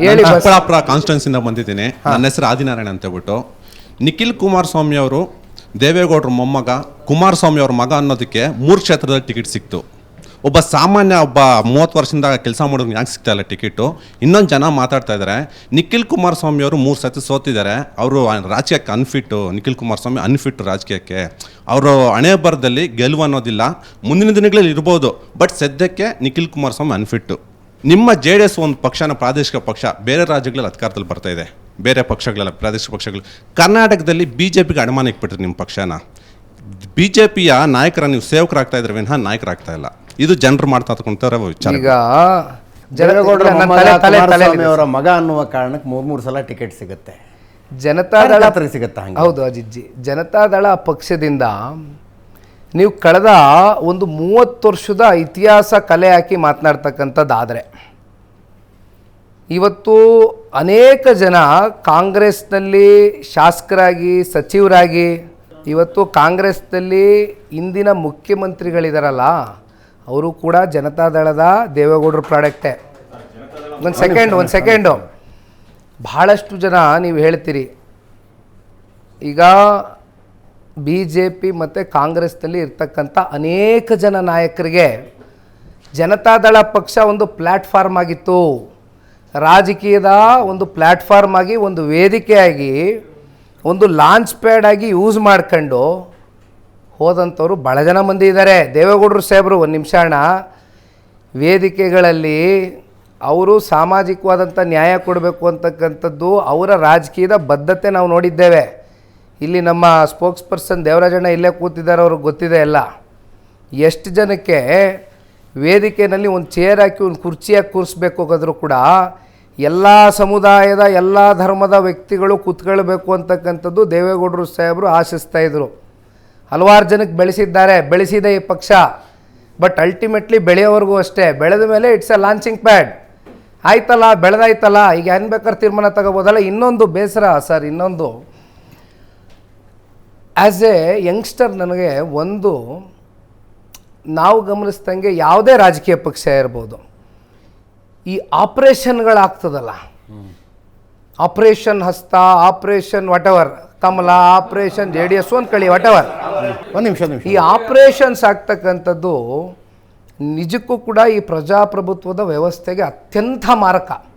ಹೇಳಿ ಬಸ್. ಚಿಕ್ಕಬಳ್ಳಾಪುರ ಕಾನ್ಸ್ಟಿಟ್ಯೂನ್ಸಿಂದ ಬಂದಿದ್ದೀನಿ. ನನ್ನ ಹೆಸರು ಆದಿನಾರಾಯಣ ಅಂತ ಹೇಳ್ಬಿಟ್ಟು. ನಿಖಿಲ್ ಕುಮಾರಸ್ವಾಮಿ ಅವರು ದೇವೇಗೌಡರ ಮೊಮ್ಮಗ, ಕುಮಾರಸ್ವಾಮಿ ಅವ್ರ ಮಗ ಅನ್ನೋದಕ್ಕೆ 3 ಕ್ಷೇತ್ರದಲ್ಲಿ ಟಿಕೆಟ್ ಸಿಕ್ತು. ಒಬ್ಬ ಸಾಮಾನ್ಯ 30 ವರ್ಷದಿಂದ ಕೆಲಸ ಮಾಡೋದು ಯಾಕೆ ಸಿಗ್ತಾ ಇಲ್ಲ ಟಿಕೆಟು? ಇನ್ನೊಂದು ಜನ ಮಾತಾಡ್ತಾ ಇದ್ದಾರೆ, ನಿಖಿಲ್ ಕುಮಾರಸ್ವಾಮಿ ಅವರು 3 ಸತಿ ಸೋತಿದ್ದಾರೆ, ಅವರು ರಾಜಕೀಯಕ್ಕೆ ಅನ್ಫಿಟ್ಟು. ನಿಖಿಲ್ ಕುಮಾರಸ್ವಾಮಿ ಅನ್ಫಿಟ್ಟು ರಾಜಕೀಯಕ್ಕೆ. ಅವರು ಹಣೆ ಬರದಲ್ಲಿ ಗೆಲುವು ಅನ್ನೋದಿಲ್ಲ, ಮುಂದಿನ ದಿನಗಳಲ್ಲಿ ಇರ್ಬೋದು, ಬಟ್ ಸದ್ಯಕ್ಕೆ ನಿಖಿಲ್ ಕುಮಾರಸ್ವಾಮಿ ಅನ್ಫಿಟ್ಟು. ನಿಮ್ಮ JDS ಒಂದು ಪಕ್ಷನ ಪ್ರಾದೇಶಿಕ ಪಕ್ಷ ಬೇರೆ ರಾಜ್ಯಗಳಲ್ಲಿ ಅಧಿಕಾರದಲ್ಲಿ ಬರ್ತಾ ಇದೆ, ಬೇರೆ ಪಕ್ಷಗಳೆಲ್ಲ ಪ್ರಾದೇಶಿಕ ಪಕ್ಷಗಳು. ಕರ್ನಾಟಕದಲ್ಲಿ BJPಗೆ ಅಡಮಾನ ಇಟ್ಬಿಟ್ರಿ ನಿಮ್ಮ ಪಕ್ಷನ. BJPಯ ನಾಯಕರ ನೀವು ಸೇವಕರಾಗ್ತಾ ಇದ್ರೆ ವಿನಃ ನಾಯಕರಾಗ್ತಾ ಇಲ್ಲ. ಇದು ಜನರು ಮಾಡ್ತಾ ತಗೊಂತಾರೆ ವಿಚಾರ. ಈಗ ಅವರ ಮಗ ಅನ್ನುವ ಕಾರಣಕ್ಕೆ 3 ಸಲ ಟಿಕೆಟ್ ಸಿಗುತ್ತೆ. ಜನತಾದಳ ಸಿಗುತ್ತೆ. ಹೌದು ಅಜಿಜ್ಜಿ, ಜನತಾದಳ ಪಕ್ಷದಿಂದ ನೀವು ಕಳೆದ ಒಂದು 30 ವರ್ಷದ ಇತಿಹಾಸ ಕಲೆ ಹಾಕಿ ಮಾತನಾಡ್ತಕ್ಕಂಥದ್ದಾದರೆ, ಇವತ್ತು ಅನೇಕ ಜನ ಕಾಂಗ್ರೆಸ್ನಲ್ಲಿ ಶಾಸಕರಾಗಿ ಸಚಿವರಾಗಿ, ಇವತ್ತು ಕಾಂಗ್ರೆಸ್ನಲ್ಲಿ ಇಂದಿನ ಮುಖ್ಯಮಂತ್ರಿಗಳಿದಾರಲ್ಲ, ಅವರು ಕೂಡ ಜನತಾದಳದ ದೇವೇಗೌಡರ ಪ್ರಾಡಕ್ಟೇ. ಒಂದು ಸೆಕೆಂಡು ಭಾಳಷ್ಟು ಜನ ನೀವು ಹೇಳ್ತೀರಿ, ಈಗ BJP ಮತ್ತು ಕಾಂಗ್ರೆಸ್ನಲ್ಲಿ ಇರ್ತಕ್ಕಂಥ ಅನೇಕ ಜನ ನಾಯಕರಿಗೆ ಜನತಾದಳ ಪಕ್ಷ ಒಂದು ಪ್ಲ್ಯಾಟ್ಫಾರ್ಮ್ ಆಗಿತ್ತು, ರಾಜಕೀಯದ ಒಂದು ಪ್ಲ್ಯಾಟ್ಫಾರ್ಮ್ ಆಗಿ, ಒಂದು ವೇದಿಕೆಯಾಗಿ, ಒಂದು ಲಾಂಚ್ ಪ್ಯಾಡ್ ಆಗಿ ಯೂಸ್ ಮಾಡ್ಕೊಂಡು ಹೋದಂಥವ್ರು ಭಾಳ ಜನ ಮಂದಿ ಇದ್ದಾರೆ. ದೇವೇಗೌಡರು ಸಾಹೇಬರು ಒಂದು ನಿಮಿಷ ಅಣ್ಣ, ವೇದಿಕೆಗಳಲ್ಲಿ ಅವರು ಸಾಮಾಜಿಕವಾದಂಥ ನ್ಯಾಯ ಕೊಡಬೇಕು ಅಂತಕ್ಕಂಥದ್ದು ಅವರ ರಾಜಕೀಯದ ಬದ್ಧತೆ ನಾವು ನೋಡಿದ್ದೇವೆ. ಇಲ್ಲಿ ನಮ್ಮ ಸ್ಪೋಕ್ಸ್ ಪರ್ಸನ್ ದೇವರಾಜಣ್ಣ ಇಲ್ಲೇ ಕೂತಿದ್ದಾರೆ, ಅವ್ರಿಗೆ ಗೊತ್ತಿದೆ ಎಲ್ಲ. ಎಷ್ಟು ಜನಕ್ಕೆ ವೇದಿಕೆಯಲ್ಲಿ ಒಂದು ಚೇರ್ ಹಾಕಿ ಒಂದು ಕುರ್ಚಿಯಾಗಿ ಕೂರಿಸ್ಬೇಕು ಹೋಗೋದ್ರೂ ಕೂಡ ಎಲ್ಲ ಸಮುದಾಯದ ಎಲ್ಲ ಧರ್ಮದ ವ್ಯಕ್ತಿಗಳು ಕೂತ್ಕೊಳ್ಬೇಕು ಅಂತಕ್ಕಂಥದ್ದು ದೇವೇಗೌಡರು ಸಾಹೇಬರು ಆಶಿಸ್ತಾಯಿದ್ರು. ಹಲವಾರು ಜನಕ್ಕೆ ಬೆಳೆಸಿದೆ ಈ ಪಕ್ಷ. ಬಟ್ ಅಲ್ಟಿಮೇಟ್ಲಿ ಬೆಳೆಯೋವರೆಗೂ ಅಷ್ಟೇ, ಬೆಳೆದ ಮೇಲೆ ಇಟ್ಸ್ ಎ ಲಾಂಚಿಂಗ್ ಪ್ಯಾಡ್. ಆಯ್ತಲ್ಲ, ಬೆಳೆದಾಯ್ತಲ್ಲ, ಈಗ ಏನು ಬೇಕಾದ್ರೆ ತೀರ್ಮಾನ ತಗೋಬೋದಲ್ಲ. ಇನ್ನೊಂದು ಬೇಸರ ಸರ್, ಇನ್ನೊಂದು ಆ್ಯಸ್ ಎ ಯಂಗ್ಸ್ಟರ್ ನನಗೆ ಒಂದು, ನಾವು ಗಮನಿಸ್ದಂಗೆ ಯಾವುದೇ ರಾಜಕೀಯ ಪಕ್ಷ ಇರ್ಬೋದು, ಈ ಆಪ್ರೇಷನ್ಗಳಾಗ್ತದಲ್ಲ, ಆಪ್ರೇಷನ್ ಹಸ್ತ, ಆಪ್ರೇಷನ್ ವಾಟೆವರ್, ಕಮಲ, ಆಪ್ರೇಷನ್ JDS ಅಂದ್ಕೊಳ್ಳಿ, ವಾಟೆವರ್, ಒಂದು ನಿಮಿಷ ಈ ಆಪ್ರೇಷನ್ಸ್ ಆಗ್ತಕ್ಕಂಥದ್ದು ನಿಜಕ್ಕೂ ಕೂಡ ಈ ಪ್ರಜಾಪ್ರಭುತ್ವದ ವ್ಯವಸ್ಥೆಗೆ ಅತ್ಯಂತ ಮಾರಕ.